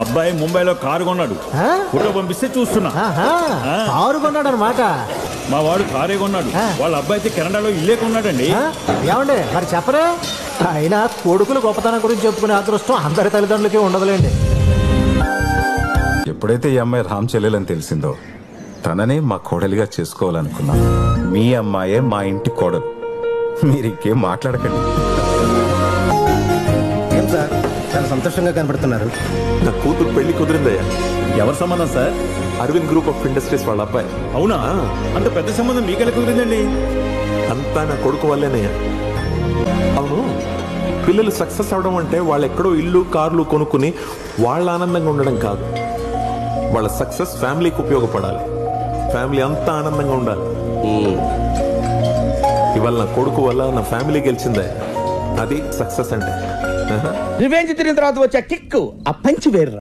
అబ్బాయి ముంబైలో కారు కొన్నాడు. ఫోటో పంపిస్తే చూస్తున్నా. కారు కొన్నాడు అనమాట. మా వాడు కారే కొన్నాడు. వాళ్ళ అబ్బాయి అయితే కెనడాలో ఇల్లే కొన్నాడండి. ఏమండి మరి చెప్పరే? అయినా కొడుకులు గొప్పతనం గురించి చెప్పుకునే అదృష్టం అందరి తల్లిదండ్రులకి ఉండదులేండి. ఎప్పుడైతే ఈ అమ్మాయి రామ్ చెల్లెలని తెలిసిందో తననే మా కోడలిగా చేసుకోవాలనుకున్నాం. మీ అమ్మాయే మా ఇంటి కోడలు. మీరు ఇంకేం మాట్లాడకండి. ఏం సార్ చాలా సంతోషంగా కనబడుతున్నారు. నా కూతురు పెళ్లి కుదిరిందయ్యా. ఎవరి సంబంధం sir? Aravind group of industries వాళ్ళ అబ్బాయి. అవునా? అంత పెద్ద సంబంధం మీకెలా కుదిరిందండి? అంతా నా కొడుకు వల్లేనయ్యా. అవును, పిల్లలు సక్సెస్ అవడం అంటే వాళ్ళు ఎక్కడో ఇల్లు కార్లు కొనుక్కుని వాళ్ళ ఆనందంగా ఉండడం కాదు. వాళ్ళ సక్సెస్ ఫ్యామిలీకి ఉపయోగపడాలి. ఫ్యామిలీ అంతా ఆనందంగా ఉండాలి. ఇవాళ నా కొడుకు వల్ల నా ఫ్యామిలీ గెలిచిందే. అది సక్సెస్ అంటే. రివెంజ్ తిరిగిన తర్వాత వచ్చే కిక్ ఆ పంచి వేర్రా.